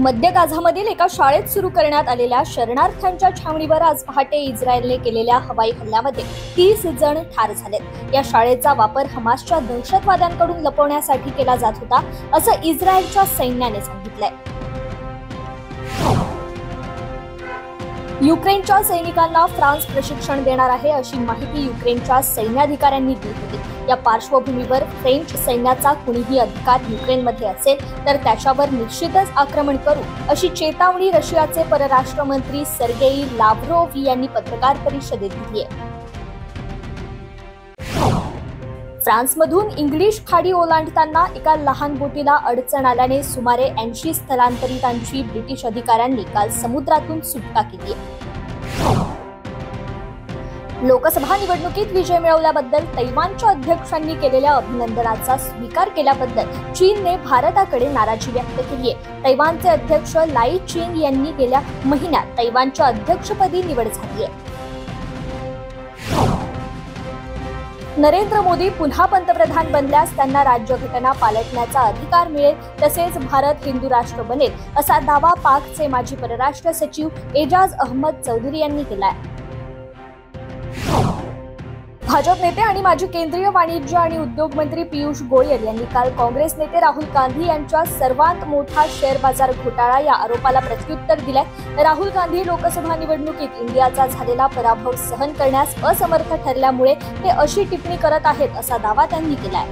मध्य गाझामधील एका शाळेत सुरू करण्यात आलेल्या शरणार्थ्यांच्या छावणीवर आज पहाटे इस्रायलने केलेल्या हवाई हल्ल्यामध्ये 30 जण ठार झालेत। या शाळेचा वापर हमासच्या दहशतवाद्यांकडून लपवण्यासाठी केला जात होता, असं इस्रायलच्या सैन्याने सांगितलंय। युक्रेनच्या सैनिकांना फ्रान्स प्रशिक्षण देणार आहे, अशी माहिती युक्रेनच्या सैन्याधिकाऱ्यांनी दिली होती। या पार्श्वभूमीवर फ्रेंच सैन्याचा कुणीही अधिकार युक्रेनमध्ये असेल तर त्याच्यावर निश्चितच आक्रमण करू, अशी चेतावणी रशियाचे परराष्ट्र मंत्री सर्गेई लाव्हरोव्ह यांनी पत्रकार परिषदेत दिली आहे। फ्रान्समधून इंग्लिश खाडी ओलांडताना एका लहान बोटीला अडचण आल्याने सुमारे 80 स्थलांतरितांची ब्रिटिश अधिकाऱ्यांनी काल समुद्रातून सुटका केली आहे। लोकसभा निवडणुकीत विजय मिळवल्याबद्दल तैवानच्या अध्यक्षांनी केलेल्या अभिनंदनाचा स्वीकार केल्याबद्दल चीनने भारताकडे नाराजी व्यक्त केली आहे। तैवानचे अध्यक्ष लाई चीन यांनी गेल्या महिन्यात तैवानच्या अध्यक्षपदी निवड झाली आहे। नरेंद्र मोदी पुन्हा पंतप्रधान बनल्यास त्यांना राज्यघटना पालटण्याचा अधिकार मिळेल, तसेच भारत हिंदू राष्ट्र बनेल, असा दावा पाकचे माजी परराष्ट्र सचिव एजाज अहमद चौधरी यांनी केलाय। भाजप नेते आणि माजी केंद्रीय वाणिज्य आणि उद्योग मंत्री पीयूष गोयल यांनी काल काँग्रेस नेते राहुल गांधी यांच्या सर्वात मोठा शेअर बाजार घोटाळा या आरोपाला प्रत्युत्तर दिलंय। राहुल गांधी लोकसभा निवडणुकीत इंडियाचा झालेला पराभव सहन करण्यास असमर्थ ठरल्यामुळे ते अशी टिप्पणी करत आहेत, असा दावा त्यांनी केलाय।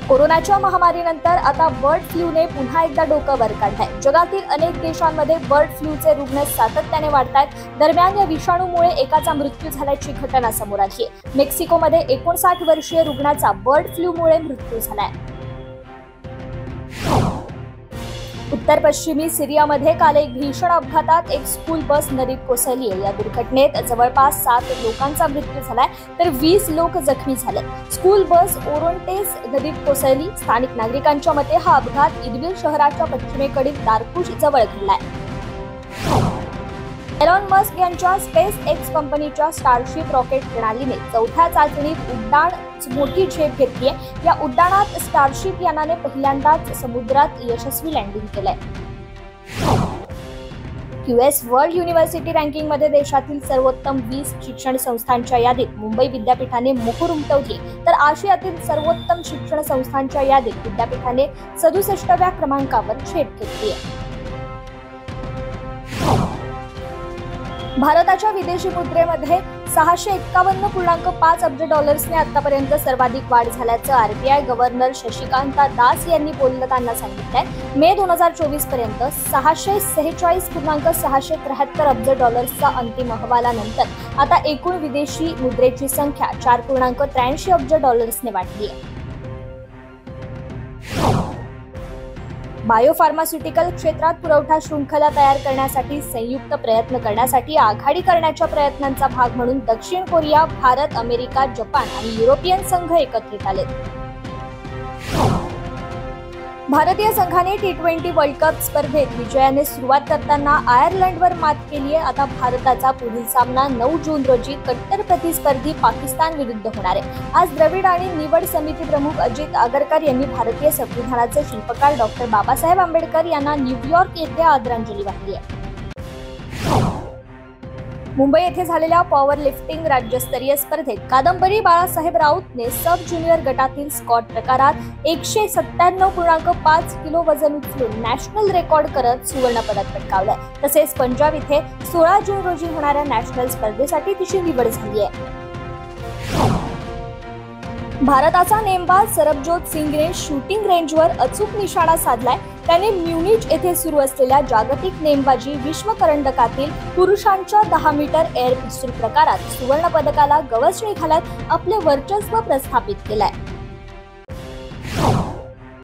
कोरोनाच्या महामारीनंतर आता बर्ड फ्लूने पुन्हा एकदा डोकं वर काढलंय। जगातील अनेक देशांमध्ये बर्ड फ्लूचे रुग्ण सातत्याने वाढतायत। दरम्यान या विषाणूमुळे एकाचा मृत्यू झाल्याची घटना समोर आली आहे। मेक्सिकोमध्ये 59 वर्षीय रुग्णाचा बर्ड फ्लूमुळे मृत्यू झालाय। उत्तर पश्चिमी सिरियामध्ये काल एक भीषण अपघातात एक स्कूल बस नदीत कोसळली आहे। या दुर्घटनेत जवळपास 7 लोकांचा मृत्यू झालाय तर 20 लोक जखमी झाले। स्कूल बस ओरोंटेस नदीत कोसळली। स्थानिक नागरिकांच्या मते हा अपघात इदबिल शहराच्या पश्चिमेकडील दारकुश जवळ घडलाय। एलॉन मस्क यांच्या स्पेस एक्स कंपनीच्या स्टारशिप रॉकेट प्रणालीने चौथ्या चाचणीत मोठी झेप घेतली आहे। या उड्डाणात स्टारशिप यानाने पहिल्यांदाच समुद्रात यशस्वी लँडिंग केलंय। क्यूएस वर्ल्ड युनिव्हर्सिटी रँकिंगमध्ये देशातील सर्वोत्तम 20 शिक्षण संस्थांच्या यादीत मुंबई विद्यापीठाने मोहोर उमटवली, तर आशियातील सर्वोत्तम शिक्षण संस्थांच्या यादीत विद्यापीठाने 67व्या क्रमांकावर झेप घेतली आहे। भारताच्या विदेशी मुद्रेमध्ये 651.5 अब्ज डॉलर्सने आतापर्यंत सर्वाधिक वाढ झाल्याचं आरबीआय गव्हर्नर शशिकांता दास यांनी बोलताना सांगितलंय। मे 2024 पर्यंत 646.673 अब्ज डॉलर्सचा अंतिम अहवालानंतर आता एकूण विदेशी मुद्रेची संख्या 4.83 अब्ज डॉलर्सने वाढली आहे। बायोफार्मास्युटिकल क्षेत्रात पुरवठा शृंखला तयार करण्यासाठी संयुक्त प्रयत्न करण्यासाठी आघाडी करण्याच्या प्रयत्नांचा भाग म्हणून दक्षिण कोरिया, भारत, अमेरिका, जपान आणि युरोपियन संघ एकत्रित आले। भारतीय संघाने T20 वर्ल्ड कप स्पर्धेत विजयाने सुरुवात करताना आयर्लंडवर मात केली आहे। आता भारताचा पुढील सामना 9 जून रोजी कट्टर प्रतिस्पर्धी पाकिस्तान विरुद्ध होणार आहे। आज द्रविड आणि निवड समिती प्रमुख अजित आगरकर यांनी भारतीय संविधानाचे शिल्पकार डॉ. बाबासाहेब आंबेडकर यांना न्यूयॉर्क येथे आदरांजली वाहिली आहे। मुंबई येथे झालेल्या पॉवर लिफ्टिंग राज्यस्तरीय स्पर्धेत कादंबरी बाळासाहेब राऊतने सब ज्युनियर गटातील स्कॉट प्रकारात 197.5 किलो वजन उचलून नॅशनल रेकॉर्ड करत सुवर्ण पदक पटकावलंय। तसेच पंजाब येथे 16 जून रोजी होणाऱ्या नॅशनल स्पर्धेसाठी तिची निवड झाली आहे। भारताचा नेमबाज सरबजोत सिंगने शूटिंग रेंजवर अचूक निशाणा साधलाय। त्याने म्युनिच येथे सुरू असलेल्या जागतिक नेमबाजी विश्वकरंडकातील पुरुषांच्या 10 मीटर एअर पिस्तूल प्रकारात सुवर्ण पदकाला गवसणी घालत आपले वर्चस्व प्रस्थापित केलंय।